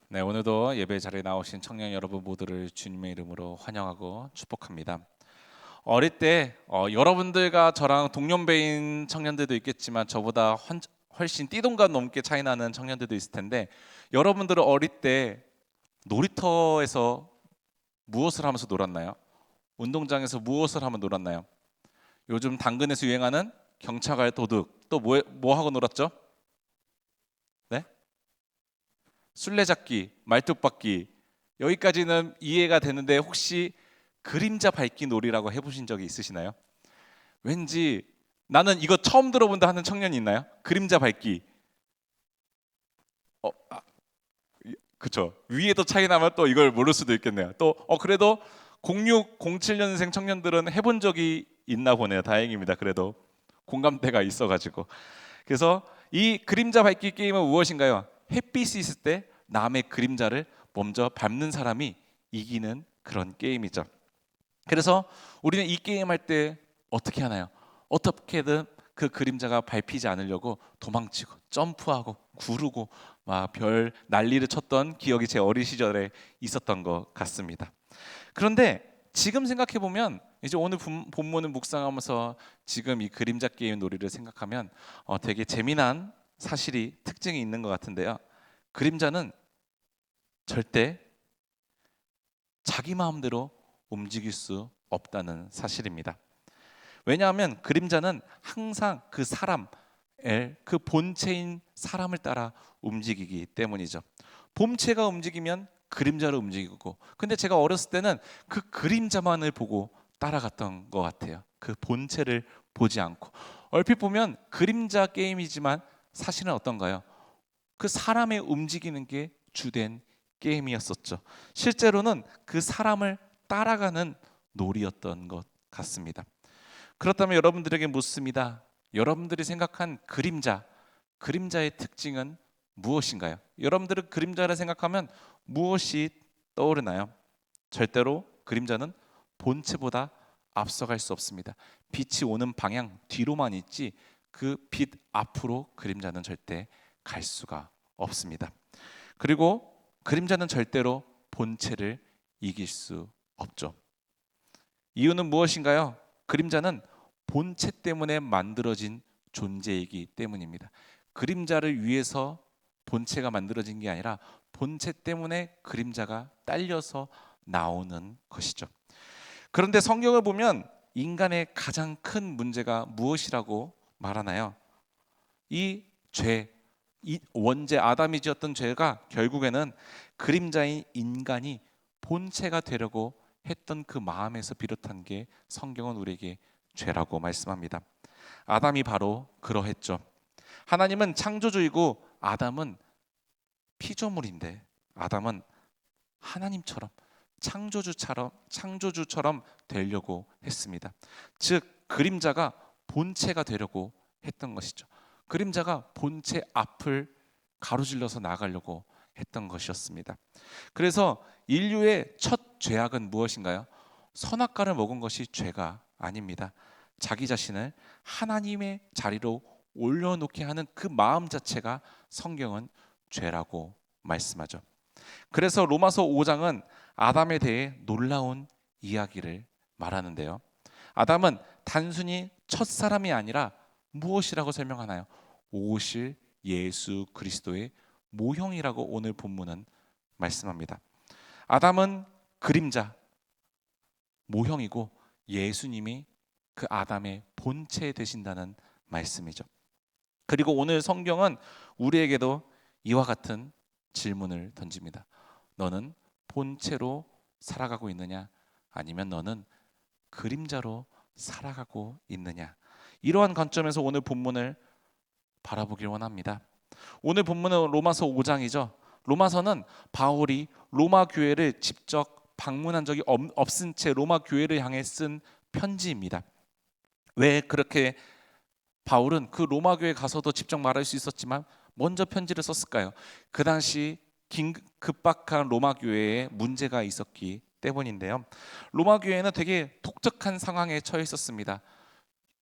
네, 오늘도 예배 자리에 나오신 청년 여러분 모두를 주님의 이름으로 환영하고 축복합니다. 어릴 때 여러분들과 저랑 동년배인 청년들도 있겠지만 저보다 훨씬 띠동갑 넘게 차이 나는 청년들도 있을 텐데, 여러분들은 어릴 때 놀이터에서 무엇을 하면서 놀았나요? 운동장에서 무엇을 하면 놀았나요? 요즘 당근에서 유행하는 경차갈 도둑, 또 뭐 하고 놀았죠? 네? 술래잡기, 말뚝박기, 여기까지는 이해가 되는데, 혹시 그림자 밟기 놀이라고 해보신 적이 있으시나요? 왠지 나는 이거 처음 들어본다 하는 청년이 있나요? 그림자 밟기. 어, 아, 그쵸. 위에도 차이 나면 또 이걸 모를 수도 있겠네요. 또 그래도 06, 07년생 청년들은 해본 적이 있나 보네요. 다행입니다. 그래도 공감대가 있어가지고. 그래서 이 그림자 밟기 게임은 무엇인가요? 햇빛이 있을 때 남의 그림자를 먼저 밟는 사람이 이기는 그런 게임이죠. 그래서 우리는 이 게임 할 때 어떻게 하나요? 어떻게든 그 그림자가 밟히지 않으려고 도망치고 점프하고 구르고 막 별 난리를 쳤던 기억이 제 어린 시절에 있었던 것 같습니다. 그런데 지금 생각해 보면, 이제 오늘 본문을 묵상하면서 지금 이 그림자 게임 놀이를 생각하면 되게 재미난 사실이 특징이 있는 것 같은데요. 그림자는 절대 자기 마음대로 움직일 수 없다는 사실입니다. 왜냐하면 그림자는 항상 그 사람의 그 본체인 사람을 따라 움직이기 때문이죠. 본체가 움직이면 그림자를 움직이고, 근데 제가 어렸을 때는 그 그림자만을 보고 따라갔던 것 같아요. 그 본체를 보지 않고. 얼핏 보면 그림자 게임이지만 사실은 어떤가요? 그 사람의 움직이는 게 주된 게임이었었죠. 실제로는 그 사람을 따라가는 놀이였던 것 같습니다. 그렇다면 여러분들에게 묻습니다. 여러분들이 생각한 그림자의 특징은 무엇인가요? 여러분들은 그림자를 생각하면 무엇이 떠오르나요? 절대로 그림자는 본체보다 앞서갈 수 없습니다. 빛이 오는 방향 뒤로만 있지 그 빛 앞으로 그림자는 절대 갈 수가 없습니다. 그리고 그림자는 절대로 본체를 이길 수 없죠. 이유는 무엇인가요? 그림자는 본체 때문에 만들어진 존재이기 때문입니다. 그림자를 위해서 본체가 만들어진 게 아니라 본체 때문에 그림자가 딸려서 나오는 것이죠. 그런데 성경을 보면 인간의 가장 큰 문제가 무엇이라고 말하나요? 이 죄, 이 원죄 아담이 지었던 죄가 결국에는 그림자인 인간이 본체가 되려고 했던 그 마음에서 비롯한 게 성경은 우리에게 죄라고 말씀합니다. 아담이 바로 그러했죠. 하나님은 창조주이고 아담은 피조물인데, 아담은 하나님처럼 창조주처럼 되려고 했습니다. 즉 그림자가 본체가 되려고 했던 것이죠. 그림자가 본체 앞을 가로질러서 나가려고 했던 것이었습니다. 그래서 인류의 첫 죄악은 무엇인가요? 선악과를 먹은 것이 죄가 아닙니다. 자기 자신을 하나님의 자리로 올려놓게 하는 그 마음 자체가 성경은 죄라고 말씀하죠. 그래서 로마서 5장은 아담에 대해 놀라운 이야기를 말하는데요. 아담은 단순히 첫사람이 아니라 무엇이라고 설명하나요? 오실 예수 그리스도의 모형이라고 오늘 본문은 말씀합니다. 아담은 그림자, 모형이고 예수님이 그 아담의 본체 되신다는 말씀이죠. 그리고 오늘 성경은 우리에게도 이와 같은 질문을 던집니다. 너는 본체로 살아가고 있느냐? 아니면 너는 그림자로 살아가고 있느냐? 이러한 관점에서 오늘 본문을 바라보길 원합니다. 오늘 본문은 로마서 5장이죠. 로마서는 바울이 로마 교회를 직접 방문한 적이 없은 채 로마 교회를 향해 쓴 편지입니다. 왜 그렇게 바울은 그 로마 교회 가서도 직접 말할 수 있었지만 먼저 편지를 썼을까요? 그 당시 급박한 로마 교회에 문제가 있었기 때문인데요. 로마 교회는 되게 독특한 상황에 처해 있었습니다.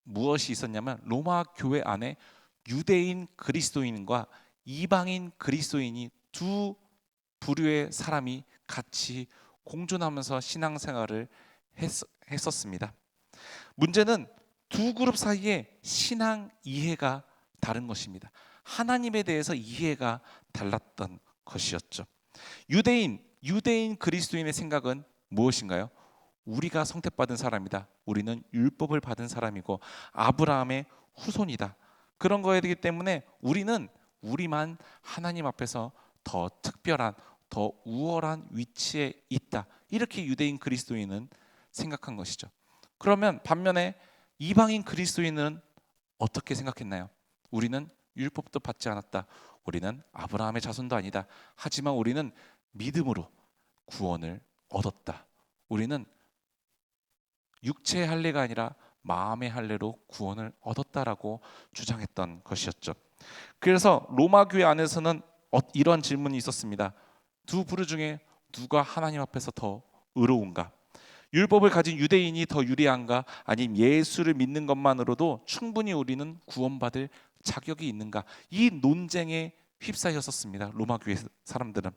무엇이 있었냐면 로마 교회 안에 유대인 그리스도인과 이방인 그리스도인이 두 부류의 사람이 같이 공존하면서 신앙생활을 했었습니다. 문제는 두 그룹 사이에 신앙 이해가 다른 것입니다. 하나님에 대해서 이해가 달랐던 것이었죠. 유대인 그리스도인의 생각은 무엇인가요? 우리가 선택받은 사람이다. 우리는 율법을 받은 사람이고 아브라함의 후손이다. 그런 거이기 때문에 우리만 하나님 앞에서 더 특별한, 더 우월한 위치에 있다. 이렇게 유대인 그리스도인은 생각한 것이죠. 그러면 반면에 이방인 그리스도인은 어떻게 생각했나요? 우리는 율법도 받지 않았다. 우리는 아브라함의 자손도 아니다. 하지만 우리는 믿음으로 구원을 얻었다. 우리는 육체의 할례가 아니라 마음의 할례로 구원을 얻었다라고 주장했던 것이었죠. 그래서 로마 교회 안에서는 이런 질문이 있었습니다. 두 부류 중에 누가 하나님 앞에서 더 의로운가? 율법을 가진 유대인이 더 유리한가? 아니면 예수를 믿는 것만으로도 충분히 우리는 구원받을 자격이 있는가? 이 논쟁에 휩싸였었습니다. 로마 교회 사람들은.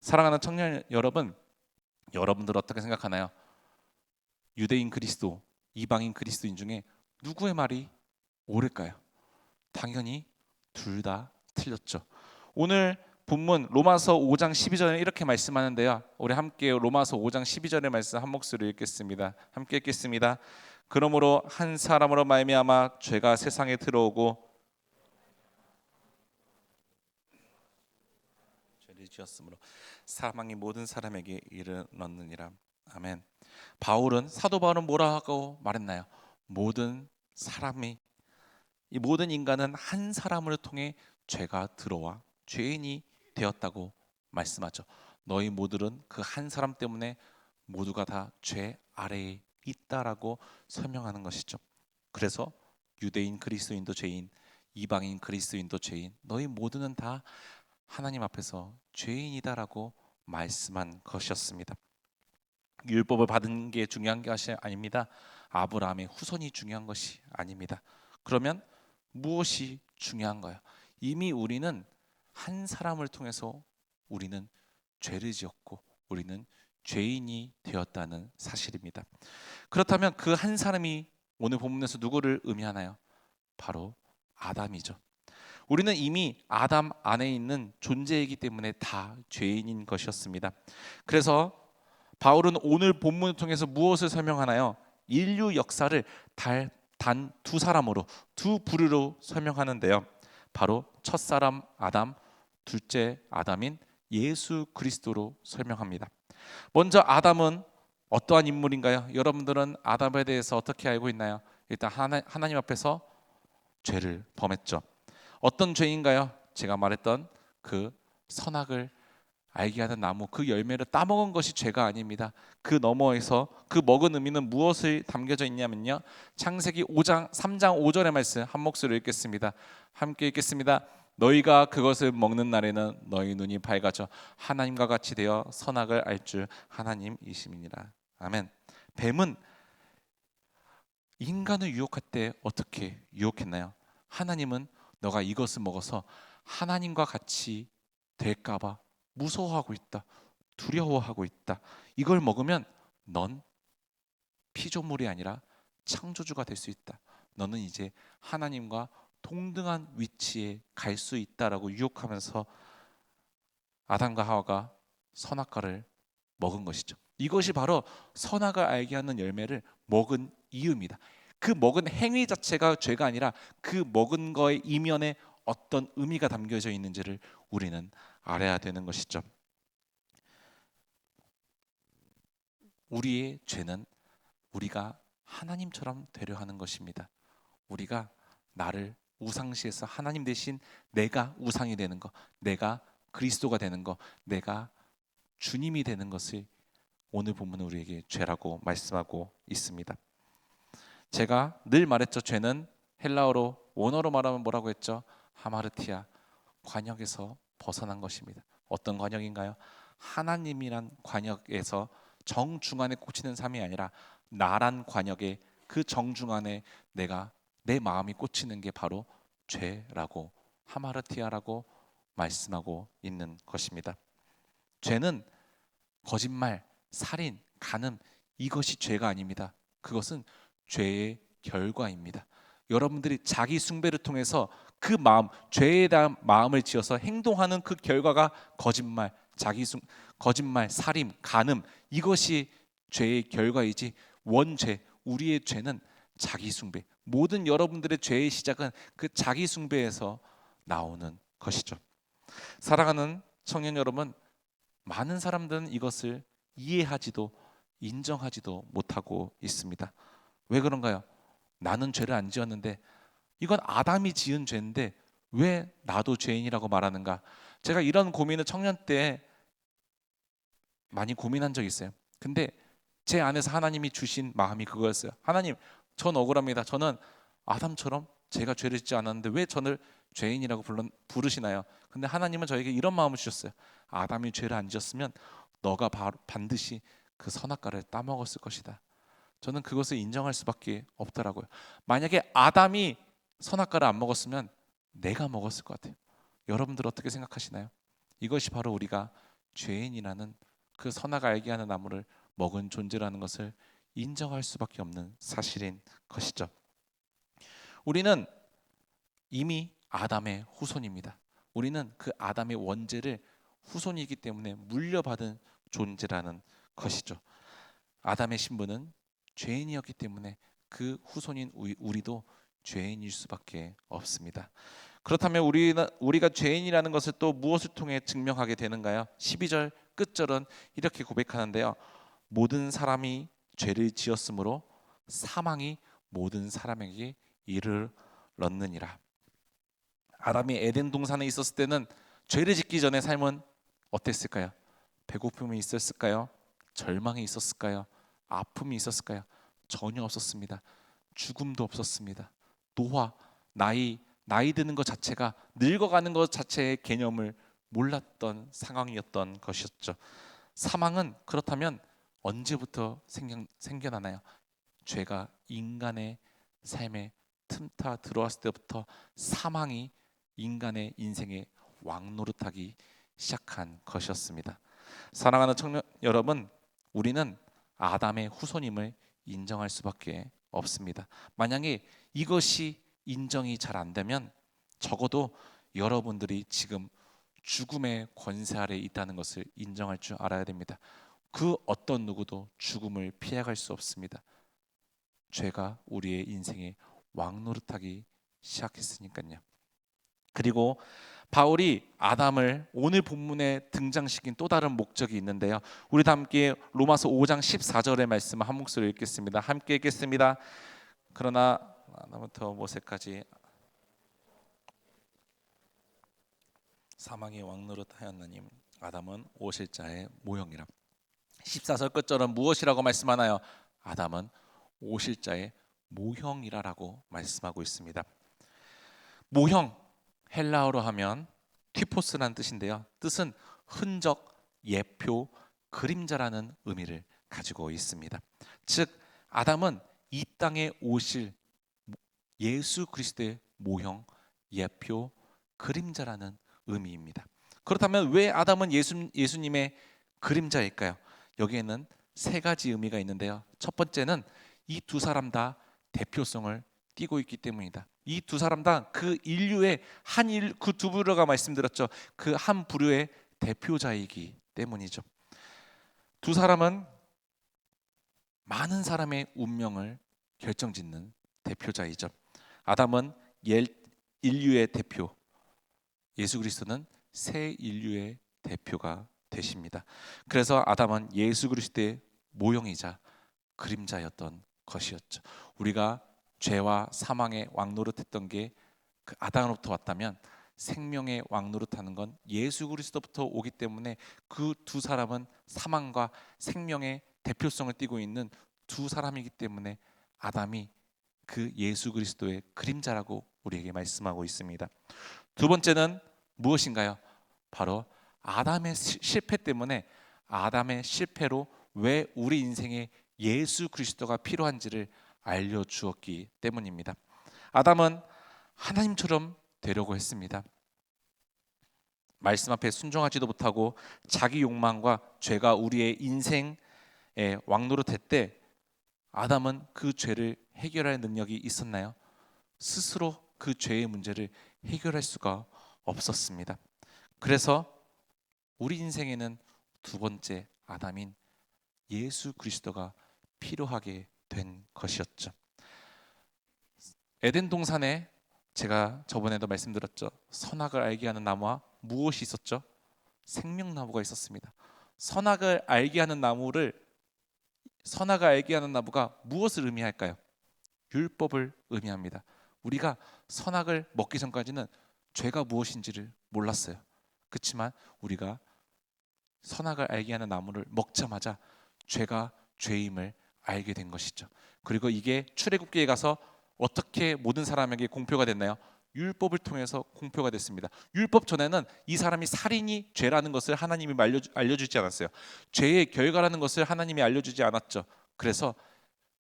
사랑하는 청년 여러분, 여러분들 어떻게 생각하나요? 유대인 그리스도, 이방인 그리스도인 중에 누구의 말이 옳을까요? 당연히 둘 다 틀렸죠. 오늘 본문 로마서 5장 12절에 이렇게 말씀하는데요. 우리 함께 로마서 5장 12절의 말씀 한 목소리로 읽겠습니다. 함께 읽겠습니다. 그러므로 한 사람으로 말미암아 죄가 세상에 들어오고 죄를 지었으므로 사망이 모든 사람에게 이르렀느니라. 아멘. 사도 바울은 뭐라 하고 말했나요? 모든 사람이, 이 모든 인간은 한 사람을 통해 죄가 들어와 죄인이 되었다고 말씀하죠. 너희 모두는 그 한 사람 때문에 모두가 다 죄 아래에 있다라고 설명하는 것이죠. 그래서 유대인 그리스도인도 죄인, 이방인 그리스도인도 죄인, 너희 모두는 다 하나님 앞에서 죄인이다라고 말씀한 것이었습니다. 율법을 받은 게 중요한 것이 아닙니다. 아브라함의 후손이 중요한 것이 아닙니다. 그러면 무엇이 중요한가요? 이미 우리는 한 사람을 통해서 우리는 죄를 지었고 우리는 죄인이 되었다는 사실입니다. 그렇다면 그 한 사람이 오늘 본문에서 누구를 의미하나요? 바로 아담이죠. 우리는 이미 아담 안에 있는 존재이기 때문에 다 죄인인 것이었습니다. 그래서 바울은 오늘 본문을 통해서 무엇을 설명하나요? 인류 역사를 단 두 사람으로, 두 부류로 설명하는데요. 바로 첫사람 아담, 둘째 아담인 예수 그리스도로 설명합니다. 먼저 아담은 어떠한 인물인가요? 여러분들은 아담에 대해서 어떻게 알고 있나요? 일단 하나님 앞에서 죄를 범했죠. 어떤 죄인가요? 제가 말했던 그 선악을 알게 하는 나무, 그 열매를 따먹은 것이 죄가 아닙니다. 그 너머에서 그 먹은 의미는 무엇을 담겨져 있냐면요, 창세기 5장 3장 5절의 말씀 한 목소리로 읽겠습니다. 함께 읽겠습니다. 너희가 그것을 먹는 날에는 너희 눈이 밝아져 하나님과 같이 되어 선악을 알 줄 하나님이심이니라. 아멘. 뱀은 인간을 유혹할 때 어떻게 유혹했나요? 하나님은 너가 이것을 먹어서 하나님과 같이 될까 봐 무서워하고 있다. 두려워하고 있다. 이걸 먹으면 넌 피조물이 아니라 창조주가 될 수 있다. 너는 이제 하나님과 동등한 위치에 갈 수 있다라고 유혹하면서 아담과 하와가 선악과를 먹은 것이죠. 이것이 바로 선악을 알게 하는 열매를 먹은 이유입니다. 그 먹은 행위 자체가 죄가 아니라 그 먹은 거의 이면에 어떤 의미가 담겨져 있는지를 우리는 알아야 되는 것이죠. 우리의 죄는 우리가 하나님처럼 되려 하는 것입니다. 우리가 나를 우상시해서 하나님 대신 내가 우상이 되는 것, 내가 그리스도가 되는 것, 내가 주님이 되는 것을 오늘 본문은 우리에게 죄라고 말씀하고 있습니다. 제가 늘 말했죠. 죄는 헬라어로, 원어로 말하면 뭐라고 했죠? 하마르티아, 관역에서 벗어난 것입니다. 어떤 관역인가요? 하나님이란 관역에서 정중앙에 꽂히는 삶이 아니라 나란 관역에, 그 정중앙에 내 마음이 꽂히는 게 바로 죄라고, 하마르티아라고 말씀하고 있는 것입니다. 죄는 거짓말, 살인, 간음, 이것이 죄가 아닙니다. 그것은 죄의 결과입니다. 여러분들이 자기 숭배를 통해서 그 마음, 죄에 대한 마음을 지어서 행동하는 그 결과가 거짓말, 거짓말, 살인, 간음, 이것이 죄의 결과이지, 원죄, 우리의 죄는 자기 숭배. 모든 여러분들의 죄의 시작은 그 자기 숭배에서 나오는 것이죠. 사랑하는 청년 여러분, 많은 사람들은 이것을 이해하지도 인정하지도 못하고 있습니다. 왜 그런가요? 나는 죄를 안 지었는데, 이건 아담이 지은 죄인데 왜 나도 죄인이라고 말하는가? 제가 이런 고민을 청년 때 많이 고민한 적이 있어요. 근데 제 안에서 하나님이 주신 마음이 그거였어요. 하나님, 전 억울합니다. 저는 아담처럼 제가 죄를 짓지 않았는데 왜 저를 죄인이라고 부르시나요? 근데 하나님은 저에게 이런 마음을 주셨어요. 아담이 죄를 안 지었으면 너가 반드시 그 선악과를 따먹었을 것이다. 저는 그것을 인정할 수밖에 없더라고요. 만약에 아담이 선악과를 안 먹었으면 내가 먹었을 것 같아요. 여러분들 어떻게 생각하시나요? 이것이 바로 우리가 죄인이라는 그 선악 알게 하는 나무를 먹은 존재라는 것을 인정할 수밖에 없는 사실인 것이죠. 우리는 이미 아담의 후손입니다. 우리는 그 아담의 원죄를 후손이기 때문에 물려받은 존재라는 것이죠. 아담의 신분은 죄인이었기 때문에 그 후손인 우리도 죄인일 수밖에 없습니다. 그렇다면 우리가 죄인이라는 것을 또 무엇을 통해 증명하게 되는가요? 12절 끝절은 이렇게 고백하는데요. 모든 사람이 죄를 지었으므로 사망이 모든 사람에게 이르렀느니라. 아담이 에덴 동산에 있었을 때는 죄를 짓기 전에 삶은 어땠을까요? 배고픔이 있었을까요? 절망이 있었을까요? 아픔이 있었을까요? 전혀 없었습니다. 죽음도 없었습니다. 노화, 나이 드는 것 자체가, 늙어가는 것 자체의 개념을 몰랐던 상황이었던 것이었죠. 사망은 그렇다면 언제부터 생겨나나요? 죄가 인간의 삶에 틈타 들어왔을 때부터 사망이 인간의 인생에 왕노릇하기 시작한 것이었습니다. 사랑하는 청년 여러분, 우리는 아담의 후손임을 인정할 수밖에 없습니다. 만약에 이것이 인정이 잘 안 되면 적어도 여러분들이 지금 죽음의 권세 아래 있다는 것을 인정할 줄 알아야 됩니다. 그 어떤 누구도 죽음을 피해갈 수 없습니다. 죄가 우리의 인생에 왕노릇하기 시작했으니까요. 그리고 바울이 아담을 오늘 본문에 등장시킨 또 다른 목적이 있는데요. 우리 다 함께 로마서 5장 14절의 말씀을 한 목소리로 읽겠습니다. 함께 읽겠습니다. 그러나 아담부터 모세까지 사망의 왕노릇하였나니 아담은 오실 자의 모형이라. 14절 끝절은 무엇이라고 말씀하나요? 아담은 오실 자의 모형이라라고 말씀하고 있습니다. 모형, 헬라어로 하면 티포스라는 뜻인데요. 뜻은 흔적, 예표, 그림자라는 의미를 가지고 있습니다. 즉 아담은 이 땅에 오실 예수 그리스도의 모형, 예표, 그림자라는 의미입니다. 그렇다면 왜 아담은 예수님의 그림자일까요? 여기에는 세 가지 의미가 있는데요. 첫 번째는 이 두 사람 다 대표성을 띠고 있기 때문이다. 이 두 사람 다 그 인류의 그 두 부류가 말씀드렸죠. 그 한 부류의 대표자이기 때문이죠. 두 사람은 많은 사람의 운명을 결정짓는 대표자이죠. 아담은 인류의 대표, 예수 그리스도는 새 인류의 대표가 되십니다. 그래서 아담은 예수 그리스도의 모형이자 그림자였던 것이었죠. 우리가 죄와 사망의 왕노릇했던 게 그 아담으로부터 왔다면 생명의 왕노릇하는 건 예수 그리스도부터 오기 때문에 그 두 사람은 사망과 생명의 대표성을 띠고 있는 두 사람이기 때문에 아담이 그 예수 그리스도의 그림자라고 우리에게 말씀하고 있습니다. 두 번째는 무엇인가요? 바로 아담의 실패 때문에, 아담의 실패로 왜 우리 인생에 예수 그리스도가 필요한지를 알려주었기 때문입니다. 아담은 하나님처럼 되려고 했습니다. 말씀 앞에 순종하지도 못하고 자기 욕망과 죄가 우리의 인생에 왕노릇했을 때 아담은 그 죄를 해결할 능력이 있었나요? 스스로 그 죄의 문제를 해결할 수가 없었습니다. 그래서 우리 인생에는 두 번째 아담인 예수 그리스도가 필요하게 된 것이었죠. 에덴 동산에 제가 저번에도 말씀드렸죠. 선악을 알게 하는 나무와 무엇이 있었죠? 생명나무가 있었습니다. 선악을 알게 하는 나무가 무엇을 의미할까요? 율법을 의미합니다. 우리가 선악을 먹기 전까지는 죄가 무엇인지를 몰랐어요. 그렇지만 우리가 선악을 알게 하는 나무를 먹자마자 죄가 죄임을 알게 된 것이죠. 그리고 이게 출애굽기에 가서 어떻게 모든 사람에게 공표가 됐나요? 율법을 통해서 공표가 됐습니다. 율법 전에는 이 사람이 살인이 죄라는 것을 하나님이 알려주지 않았어요. 죄의 결과라는 것을 하나님이 알려주지 않았죠. 그래서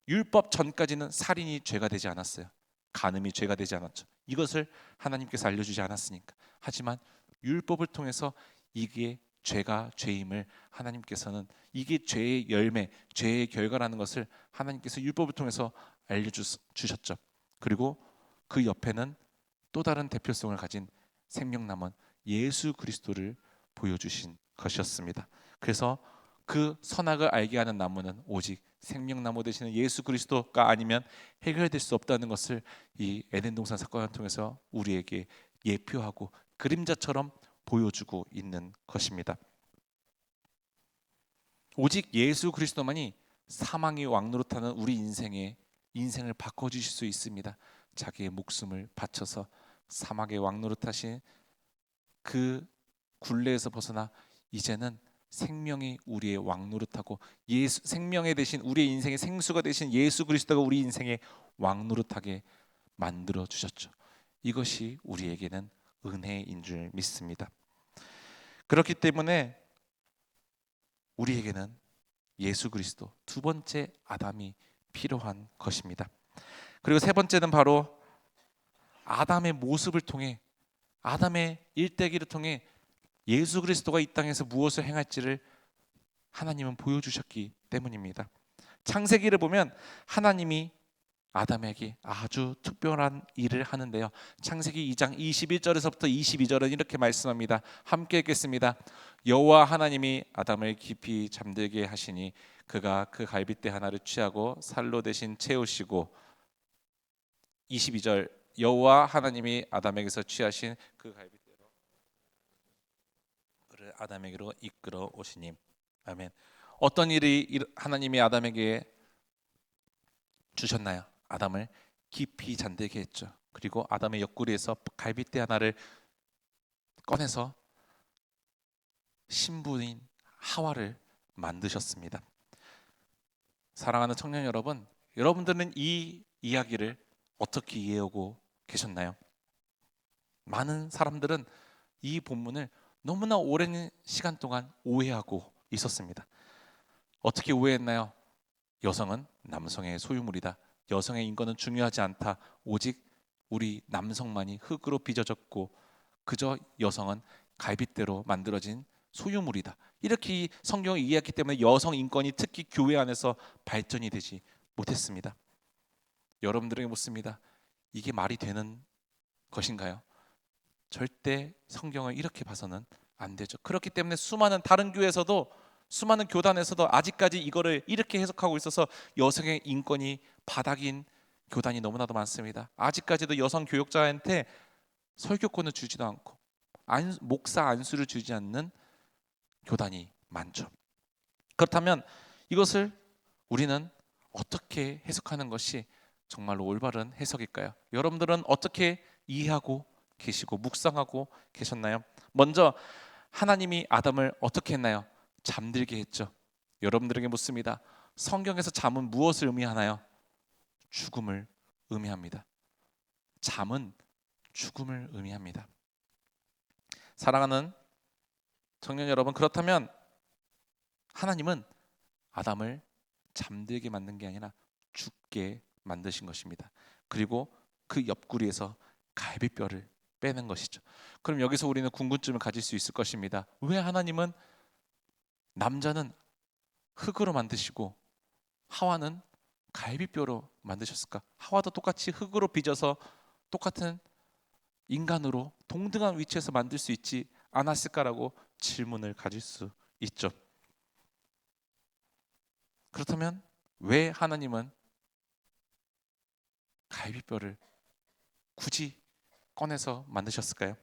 율법 전까지는 살인이 죄가 되지 않았어요. 간음이 죄가 되지 않았죠. 이것을 하나님께서 알려주지 않았으니까. 하지만 율법을 통해서 이게 죄가 죄임을 하나님께서는 이게 죄의 열매, 죄의 결과라는 것을 하나님께서 율법을 통해서 알려주셨죠. 그리고 그 옆에는 또 다른 대표성을 가진 생명나무는 예수 그리스도를 보여주신 것이었습니다. 그래서 그 선악을 알게 하는 나무는 오직 생명나무 되시는 예수 그리스도가 아니면 해결될 수 없다는 것을 이 에덴 동산 사건을 통해서 우리에게 예표하고 그림자처럼 보여주고 있는 것입니다. 오직 예수 그리스도만이 사망이 왕노릇하는 우리 인생을 바꿔주실 수 있습니다. 자기의 목숨을 바쳐서 사막의 왕노릇하신 그 굴레에서 벗어나 이제는 생명이 우리의 왕노릇하고 생명의 대신 우리의 인생의 생수가 되신 예수 그리스도가 우리 인생의 왕노릇하게 만들어 주셨죠. 이것이 우리에게는 은혜인 줄 믿습니다. 그렇기 때문에 우리에게는 예수 그리스도 두 번째 아담이 필요한 것입니다. 그리고 세 번째는 바로 아담의 모습을 통해 아담의 일대기를 통해 예수 그리스도가 이 땅에서 무엇을 행할지를 하나님은 보여주셨기 때문입니다. 창세기를 보면 하나님이 아담에게 아주 특별한 일을 하는데요. 창세기 2장 21절에서부터 22절은 이렇게 말씀합니다. 함께 읽겠습니다. 여호와 하나님이 아담을 깊이 잠들게 하시니 그가 그 갈빗대 하나를 취하고 살로 대신 채우시고 22절 여호와 하나님이 아담에게서 취하신 그 갈빗대로 그를 아담에게로 이끌어 오시니 아멘. 어떤 일이 하나님이 아담에게 주셨나요? 아담을 깊이 잠들게 했죠. 그리고 아담의 옆구리에서 갈빗대 하나를 꺼내서 신부인 하와를 만드셨습니다. 사랑하는 청년 여러분, 여러분들은 이 이야기를 어떻게 이해하고 계셨나요? 많은 사람들은 이 본문을 너무나 오랜 시간 동안 오해하고 있었습니다. 어떻게 오해했나요? 여성은 남성의 소유물이다. 여성의 인권은 중요하지 않다. 오직 우리 남성만이 흙으로 빚어졌고 그저 여성은 갈빗대로 만들어진 소유물이다. 이렇게 성경을 이해했기 때문에 여성 인권이 특히 교회 안에서 발전이 되지 못했습니다. 여러분들에게 묻습니다. 이게 말이 되는 것인가요? 절대 성경을 이렇게 봐서는 안 되죠. 그렇기 때문에 수많은 다른 교회에서도 수많은 교단에서도 아직까지 이거를 이렇게 해석하고 있어서 여성의 인권이 바닥인 교단이 너무나도 많습니다. 아직까지도 여성 교역자한테 설교권을 주지도 않고 목사 안수를 주지 않는 교단이 많죠. 그렇다면 이것을 우리는 어떻게 해석하는 것이 정말로 올바른 해석일까요? 여러분들은 어떻게 이해하고 계시고 묵상하고 계셨나요? 먼저 하나님이 아담을 어떻게 했나요? 잠들게 했죠. 여러분들에게 묻습니다. 성경에서 잠은 무엇을 의미하나요? 죽음을 의미합니다. 잠은 죽음을 의미합니다. 사랑하는 청년 여러분, 그렇다면 하나님은 아담을 잠들게 만든 게 아니라 죽게 만드신 것입니다. 그리고 그 옆구리에서 갈비뼈를 빼는 것이죠. 그럼 여기서 우리는 궁금증을 가질 수 있을 것입니다. 왜 하나님은 남자는 흙으로 만드시고 하와는 갈비뼈로 만드셨을까? 하와도 똑같이 흙으로 빚어서 똑같은 인간으로 동등한 위치에서 만들 수 있지 않았을까라고 질문을 가질 수 있죠. 그렇다면 왜 하나님은 갈비뼈를 굳이 꺼내서 만드셨을까요?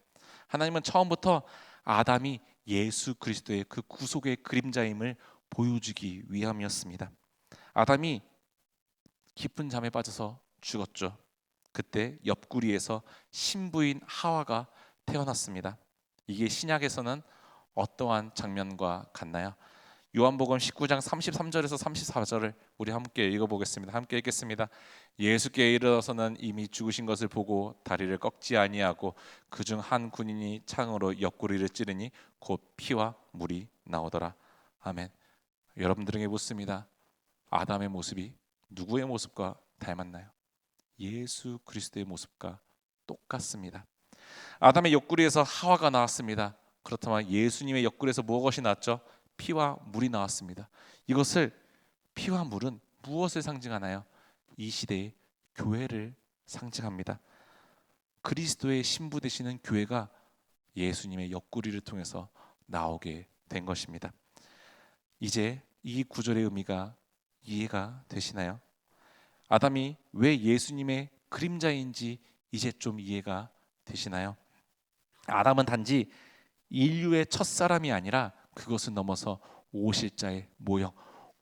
하나님은 처음부터 아담이 예수 그리스도의 그 구속의 그림자임을 보여주기 위함이었습니다. 아담이 깊은 잠에 빠져서 죽었죠. 그때 옆구리에서 신부인 하와가 태어났습니다. 이게 신약에서는 어떠한 장면과 같나요? 요한복음 19장 33절에서 34절을 우리 함께 읽어보겠습니다. 함께 읽겠습니다. 예수께 이르러서는 이미 죽으신 것을 보고 다리를 꺾지 아니하고 그중 한 군인이 창으로 옆구리를 찌르니 곧 피와 물이 나오더라. 아멘. 여러분들에게 묻습니다. 아담의 모습이 누구의 모습과 닮았나요? 예수 그리스도의 모습과 똑같습니다. 아담의 옆구리에서 하와가 나왔습니다. 그렇다면 예수님의 옆구리에서 무엇이 나왔죠? 피와 물이 나왔습니다. 이것을 피와 물은 무엇을 상징하나요? 이 시대의 교회를 상징합니다. 그리스도의 신부 되시는 교회가 예수님의 옆구리를 통해서 나오게 된 것입니다. 이제 이 구절의 의미가 이해가 되시나요? 아담이 왜 예수님의 그림자인지 이제 좀 이해가 되시나요? 아담은 단지 인류의 첫사람이 아니라 그것을 넘어서 오실 자의 모형,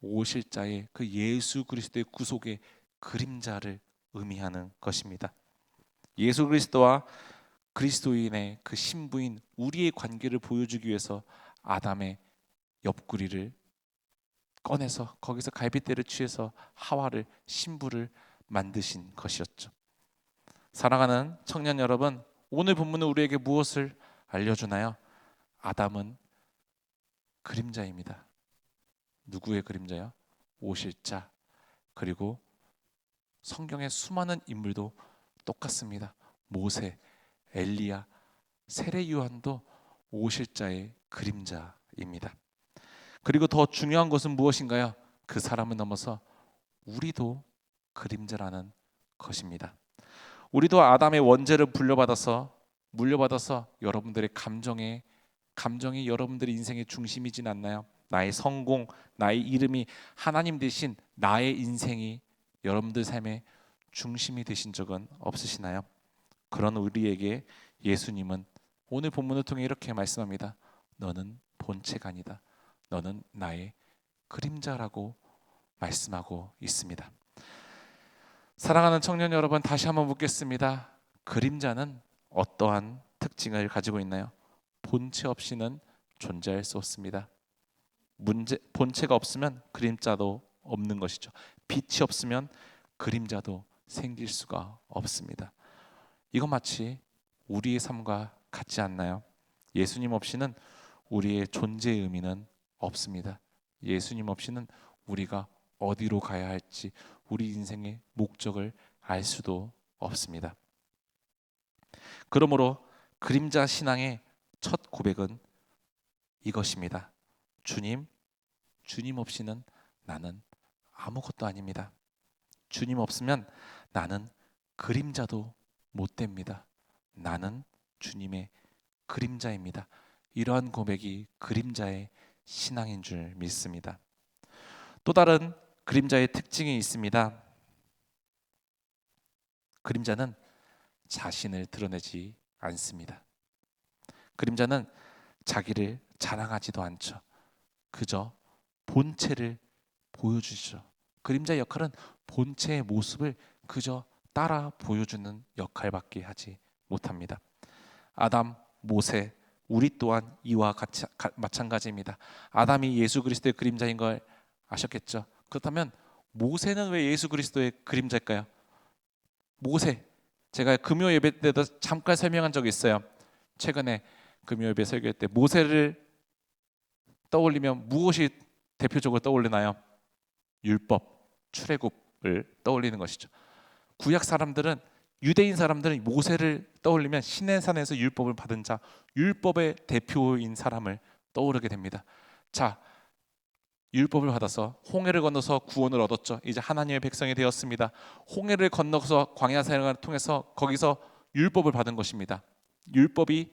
오실 자의 그 예수 그리스도의 구속의 그림자를 의미하는 것입니다. 예수 그리스도와 그리스도인의 그 신부인 우리의 관계를 보여주기 위해서 아담의 옆구리를 꺼내서 거기서 갈빗대를 취해서 하와를 신부를 만드신 것이었죠. 사랑하는 청년 여러분, 오늘 본문은 우리에게 무엇을 알려주나요? 아담은 그림자입니다. 누구의 그림자요? 오실 자. 그리고 성경의 수많은 인물도 똑같습니다. 모세, 엘리야, 세례 요한도 오실 자의 그림자입니다. 그리고 더 중요한 것은 무엇인가요? 그 사람을 넘어서 우리도 그림자라는 것입니다. 우리도 아담의 원죄를 물려받아서 여러분들의 감정이 여러분들의 인생의 중심이진 않나요? 나의 성공, 나의 이름이 하나님 대신 나의 인생이 여러분들 삶의 중심이 되신 적은 없으시나요? 그런 우리에게 예수님은 오늘 본문을 통해 이렇게 말씀합니다. 너는 본체가 아니다. 너는 나의 그림자라고 말씀하고 있습니다. 사랑하는 청년 여러분, 다시 한번 묻겠습니다. 그림자는 어떠한 특징을 가지고 있나요? 본체 없이는 존재할 수 없습니다. 본체가 없으면 그림자도 없는 것이죠. 빛이 없으면 그림자도 생길 수가 없습니다. 이건 마치 우리의 삶과 같지 않나요? 예수님 없이는 우리의 존재의 의미는 없습니다. 예수님 없이는 우리가 어디로 가야 할지 우리 인생의 목적을 알 수도 없습니다. 그러므로 그림자 신앙의 첫 고백은 이것입니다. 주님 없이는 나는 아무것도 아닙니다. 주님 없으면 나는 그림자도 못 됩니다. 나는 주님의 그림자입니다. 이러한 고백이 그림자의 신앙인 줄 믿습니다. 또 다른 그림자의 특징이 있습니다. 그림자는 자신을 드러내지 않습니다. 그림자는 자기를 자랑하지도 않죠. 그저 본체를 보여주죠. 그림자의 역할은 본체의 모습을 그저 따라 보여주는 역할밖에 하지 못합니다. 아담, 모세, 우리 또한 이와 마찬가지입니다. 아담이 예수 그리스도의 그림자인 걸 아셨겠죠? 그렇다면 모세는 왜 예수 그리스도의 그림자일까요? 모세, 제가 금요 예배 때도 잠깐 설명한 적이 있어요. 최근에 금요 예배 설교할 때 모세를 떠올리면 무엇이 대표적으로 떠올리나요? 율법, 출애굽을 떠올리는 것이죠. 구약 사람들은 유대인 사람들은 모세를 떠올리면 시내산에서 율법을 받은 자, 율법의 대표인 사람을 떠오르게 됩니다. 자, 율법을 받아서 홍해를 건너서 구원을 얻었죠. 이제 하나님의 백성이 되었습니다. 홍해를 건너서 광야 생활을 통해서 거기서 율법을 받은 것입니다. 율법이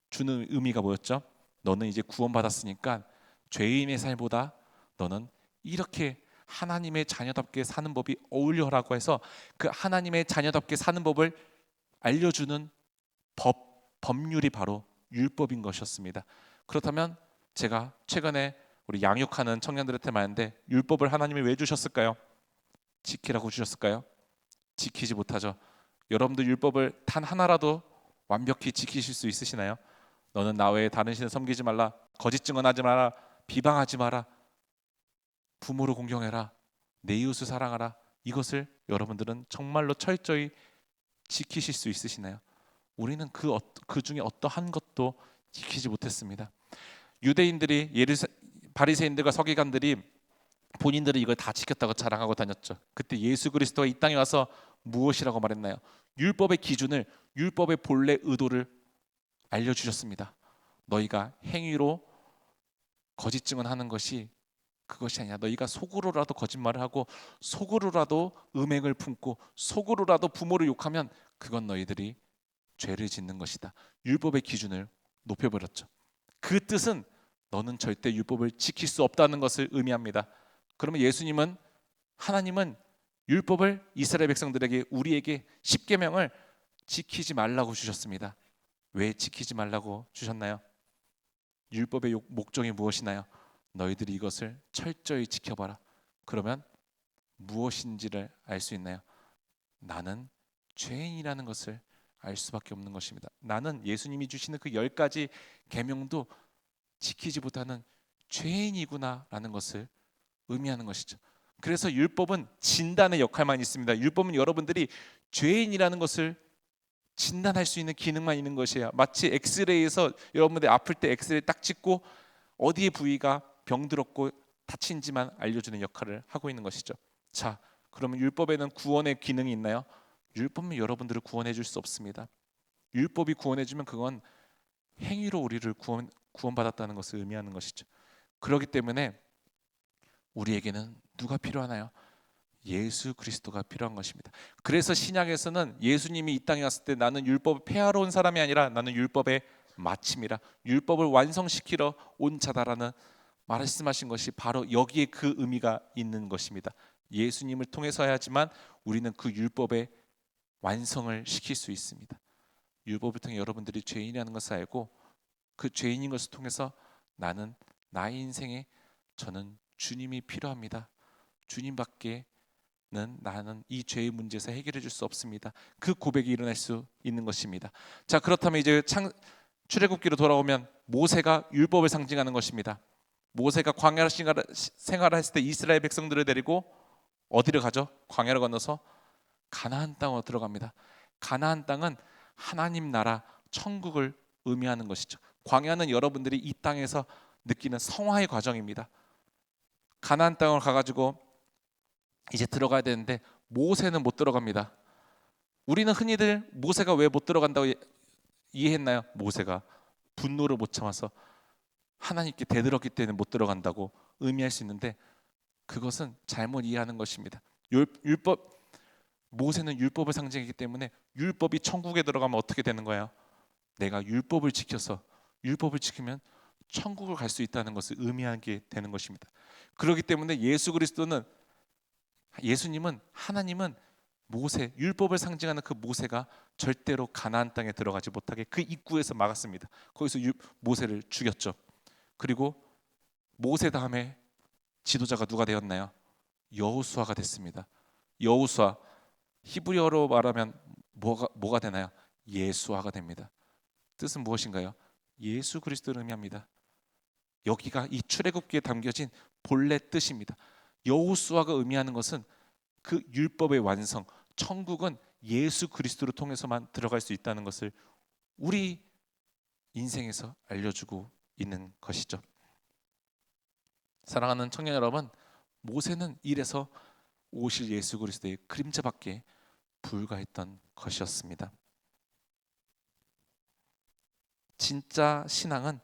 주는 의미가 뭐였죠? 너는 이제 구원받았으니까 죄인의 삶보다 너는 이렇게 하나님의 자녀답게 사는 법이 어울려라고 해서 그 하나님의 자녀답게 사는 법을 알려주는 법률이 바로 율법인 것이었습니다. 그렇다면 제가 최근에 우리 양육하는 청년들한테 말하는데, 율법을 하나님이 왜 주셨을까요? 지키라고 주셨을까요? 지키지 못하죠. 여러분들 율법을 단 하나라도 완벽히 지키실 수 있으시나요? 너는 나 외에 다른 신을 섬기지 말라, 거짓 증언하지 마라, 비방하지 마라, 부모를 공경해라, 내 이웃을 사랑하라. 이것을 여러분들은 정말로 철저히 지키실 수 있으시나요? 우리는 그 중에 어떠한 것도 지키지 못했습니다. 유대인들이 바리새인들과 서기관들이 본인들은 이걸 다 지켰다고 자랑하고 다녔죠. 그때 예수 그리스도가 이 땅에 와서 무엇이라고 말했나요? 율법의 기준을, 율법의 본래 의도를 알려주셨습니다. 너희가 행위로 거짓 증언하는 것이 그것이 아니야. 너희가 속으로라도 거짓말을 하고 속으로라도 음행을 품고 속으로라도 부모를 욕하면 그건 너희들이 죄를 짓는 것이다. 율법의 기준을 높여버렸죠. 그 뜻은 너는 절대 율법을 지킬 수 없다는 것을 의미합니다. 그러면 하나님은 율법을 이스라엘 백성들에게, 우리에게 십계명을 지키지 말라고 주셨습니다. 왜 지키지 말라고 주셨나요? 율법의 목적이 무엇이나요? 너희들이 이것을 철저히 지켜봐라. 그러면 무엇인지를 알 수 있나요? 나는 죄인이라는 것을 알 수밖에 없는 것입니다. 나는 예수님이 주시는 그 10가지 계명도 지키지 못하는 죄인이구나라는 것을 의미하는 것이죠. 그래서 율법은 진단의 역할만 있습니다. 율법은 여러분들이 죄인이라는 것을 진단할 수 있는 기능만 있는 것이에요. 마치 엑스레이에서 여러분들 아플 때 엑스레이 딱 찍고 어디의 부위가 병들었고 다친지만 알려주는 역할을 하고 있는 것이죠. 자, 그러면 율법에는 구원의 기능이 있나요? 율법은 여러분들을 구원해 줄 수 없습니다. 율법이 구원해 주면 그건 행위로 우리를 구원받았다는 것을 의미하는 것이죠. 그렇기 때문에 우리에게는 누가 필요하나요? 예수 그리스도가 필요한 것입니다. 그래서 신약에서는 예수님이 이 땅에 왔을 때 나는 율법을 폐하러 온 사람이 아니라 나는 율법의 마침이라, 율법을 완성시키러 온 자다라는 말씀하신 것이 바로 여기에 그 의미가 있는 것입니다. 예수님을 통해서 해야지만 우리는 그 율법의 완성을 시킬 수 있습니다. 율법을 통해 여러분들이 죄인이라는 것을 알고 그 죄인인 것을 통해서 나의 인생에 저는 주님이 필요합니다. 주님밖에는 나는 이 죄의 문제에서 해결해 줄 수 없습니다. 그 고백이 일어날 수 있는 것입니다. 자, 그렇다면 이제 출애굽기로 돌아오면 모세가 율법을 상징하는 것입니다. 모세가 광야 생활을 했을 때 이스라엘 백성들을 데리고 어디를 가죠? 광야를 건너서 가나안 땅으로 들어갑니다. 가나안 땅은 하나님 나라, 천국을 의미하는 것이죠. 광야는 여러분들이 이 땅에서 느끼는 성화의 과정입니다. 가나안 땅을 가가지고 이제 들어가야 되는데 모세는 못 들어갑니다. 우리는 흔히들 모세가 왜 못 들어간다고 이해했나요? 모세가 분노를 못 참아서 하나님께 대들었기 때문에 못 들어간다고 의미할 수 있는데 그것은 잘못 이해하는 것입니다. 모세는 율법을 상징했기 때문에 율법이 천국에 들어가면 어떻게 되는 거예요? 내가 율법을 지키면 천국을 갈 수 있다는 것을 의미하게 되는 것입니다. 그렇기 때문에 하나님은 모세, 율법을 상징하는 그 모세가 절대로 가나안 땅에 들어가지 못하게 그 입구에서 막았습니다. 거기서 모세를 죽였죠. 그리고 모세 다음에 지도자가 누가 되었나요? 여호수아가 됐습니다. 여호수아, 히브리어로 말하면 뭐가 되나요? 예수아가 됩니다. 뜻은 무엇인가요? 예수 그리스도를 의미합니다. 여기가 이 출애굽기에 담겨진 본래 뜻입니다. 여호수아가 의미하는 것은 그 율법의 완성, 천국은 예수 그리스도를 통해서만 들어갈 수 있다는 것을 우리 인생에서 알려주고 있는 것이죠. 사랑하는 청년 여러분, 모세는 이래서 오실 예수 그리스도의 그림자밖에 불과했던 것이었습니다. 진짜 신앙은,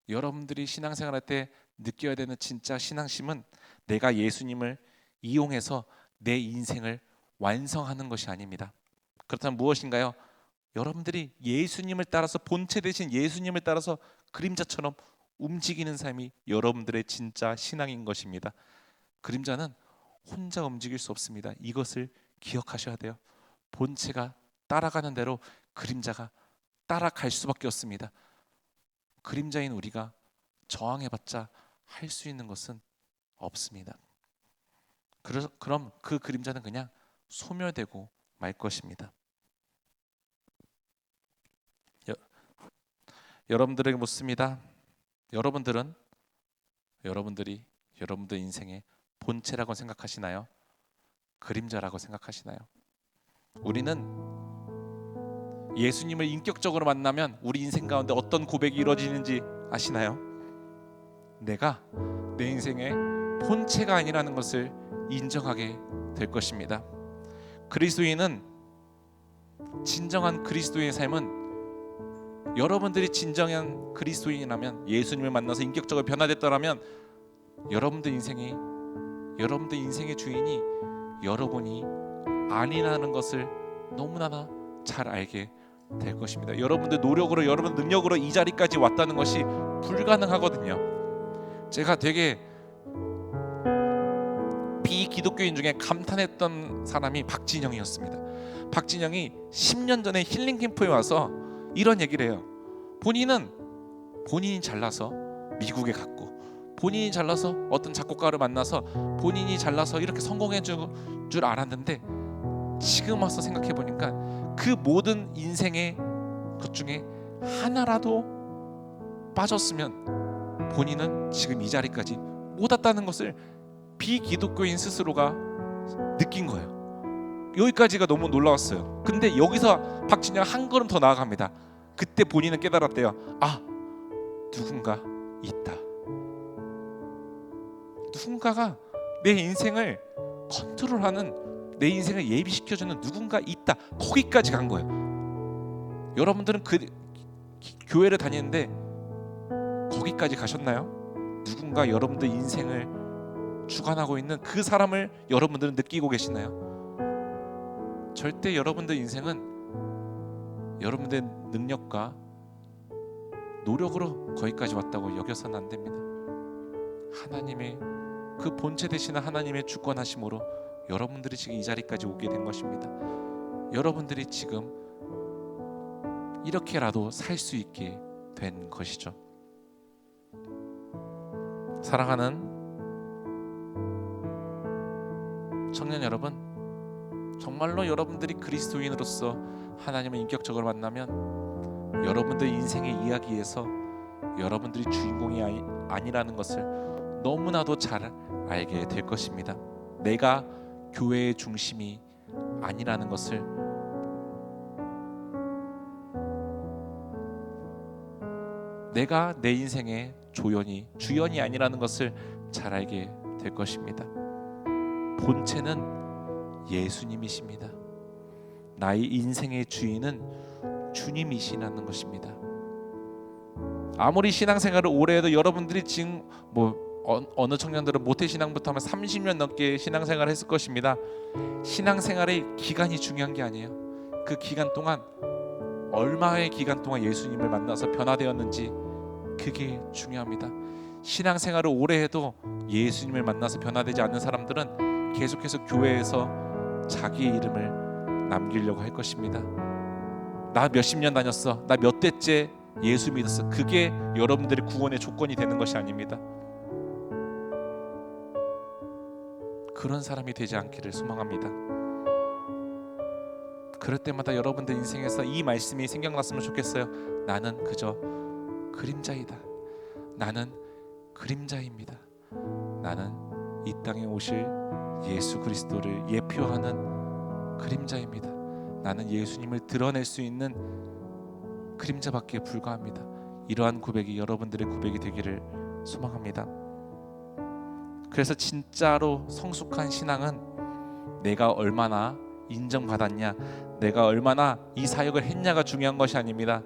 여러분들이 신앙생활할 때 느껴야 되는 진짜 신앙심은 내가 예수님을 이용해서 내 인생을 완성하는 것이 아닙니다. 그렇다면 무엇인가요? 여러분들이 예수님을 따라서, 본체 대신 예수님을 따라서 그림자처럼 움직이는 삶이 여러분들의 진짜 신앙인 것입니다. 그림자는 혼자 움직일 수 없습니다. 이것을 기억하셔야 돼요. 본체가 따라가는 대로 그림자가 따라갈 수밖에 없습니다. 그림자인 우리가 저항해봤자 할 수 있는 것은 없습니다. 그럼 그 그림자는 그냥 소멸되고 말 것입니다. 여러분들에게 묻습니다. 여러분들이 여러분들 인생의 본체라고 생각하시나요? 그림자라고 생각하시나요? 우리는 예수님을 인격적으로 만나면 우리 인생 가운데 어떤 고백이 이루어지는지 아시나요? 내가 내 인생의 본체가 아니라는 것을 인정하게 될 것입니다. 진정한 그리스도인의 삶은, 여러분들이 진정한 그리스도인이라면, 예수님을 만나서 인격적으로 변화됐더라면 여러분들 인생의 주인이 여러분이 아니라는 것을 너무나 잘 알게 될 것입니다. 여러분들 노력으로, 여러분 능력으로 이 자리까지 왔다는 것이 불가능하거든요. 제가 되게 비기독교인 중에 감탄했던 사람이 박진영이었습니다. 박진영이 10년 전에 힐링 캠프에 와서 이런 얘기를 해요. 본인이 잘나서 미국에 갔고, 본인이 잘나서 어떤 작곡가를 만나서 본인이 잘나서 이렇게 성공해 줄 알았는데, 지금 와서 생각해 보니까 그 모든 인생의 것 중에 하나라도 빠졌으면 본인은 지금 이 자리까지 못 왔다는 것을 비기독교인 스스로가 느낀 거예요. 여기까지가 너무 놀라웠어요. 근데 여기서 박진영 한 걸음 더 나아갑니다. 그때 본인은 깨달았대요. 누군가 있다. 누군가가 내 인생을 컨트롤하는, 내 인생을 예비시켜주는 누군가 있다. 거기까지 간 거예요. 여러분들은 교회를 다니는데 거기까지 가셨나요? 누군가 여러분들 인생을 주관하고 있는 그 사람을 여러분들은 느끼고 계시나요? 절대 여러분들 인생은 여러분들의 능력과 노력으로 거기까지 왔다고 여겨서는 안 됩니다. 하나님의 그 본체 되시는 하나님의 주권하심으로 여러분들이 지금 이 자리까지 오게 된 것입니다. 여러분들이 지금 이렇게라도 살 수 있게 된 것이죠. 사랑하는 청년 여러분, 정말로 여러분들이 그리스도인으로서 하나님을 인격적으로 만나면 여러분들 인생의 이야기에서 여러분들이 주인공이 아니라는 것을 너무나도 잘 알게 될 것입니다. 내가 교회의 중심이 아니라는 것을, 내가 내 인생의 주연이 아니라는 것을 잘 알게 될 것입니다. 본체는 예수님이십니다. 나의 인생의 주인은 주님이시라는 것입니다. 아무리 신앙생활을 오래 해도 여러분들이 지금 어느 청년들은 모태신앙부터 하면 30년 넘게 신앙생활을 했을 것입니다. 신앙생활의 기간이 중요한 게 아니에요. 그 기간 동안 얼마의 기간 동안 예수님을 만나서 변화되었는지, 그게 중요합니다. 신앙생활을 오래 해도 예수님을 만나서 변화되지 않는 사람들은 계속해서 교회에서 자기의 이름을 남기려고 할 것입니다. 나 몇십 년 다녔어, 나 몇 대째 예수 믿었어. 그게 여러분들의 구원의 조건이 되는 것이 아닙니다. 그런 사람이 되지 않기를 소망합니다. 그럴 때마다 여러분들 인생에서 이 말씀이 생각났으면 좋겠어요. 나는 그저 그림자이다. 나는 그림자입니다. 나는 이 땅에 오실 예수 그리스도를 예표하는 그림자입니다. 나는 예수님을 드러낼 수 있는 그림자밖에 불과합니다. 이러한 고백이 여러분들의 고백이 되기를 소망합니다. 그래서 진짜로 성숙한 신앙은 내가 얼마나 인정받았냐, 내가 얼마나 이 사역을 했냐가 중요한 것이 아닙니다.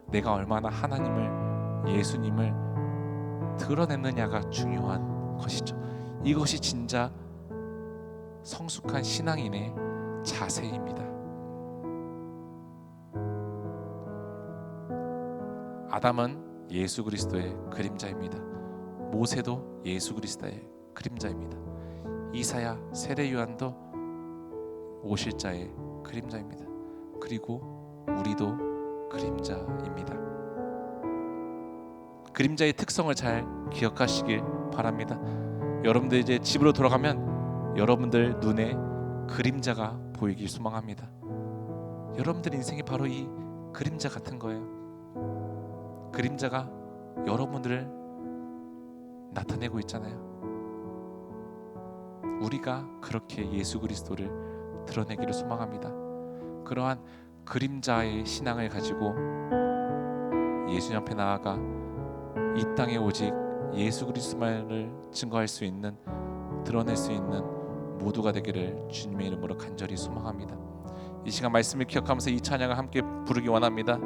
내가 얼마나 하나님을, 예수님을 드러냈느냐가 중요한 것이죠. 이것이 진짜 성숙한 신앙인의 자세입니다. 아담은 예수 그리스도의 그림자입니다. 모세도 예수 그리스도의 그림자입니다. 이사야, 세례 요한도 오실 자의 그림자입니다. 그리고 우리도 그림자입니다. 그림자의 특성을 잘 기억하시길 바랍니다. 여러분들 이제 집으로 돌아가면 여러분들 눈에 그림자가 보이길 소망합니다. 여러분들 인생이 바로 이 그림자 같은 거예요. 그림자가 여러분들을 나타내고 있잖아요. 우리가 그렇게 예수 그리스도를 드러내기를 소망합니다. 그러한 그림자의 신앙을 가지고 예수님 앞에 나아가 이 땅에 오직 예수 그리스도만을 증거할 수 있는, 드러낼 수 있는 모두가 되기를 주님의 이름으로 간절히 소망합니다. 이 시간 말씀을 기억하면서 이 찬양을 함께 부르기 원합니다.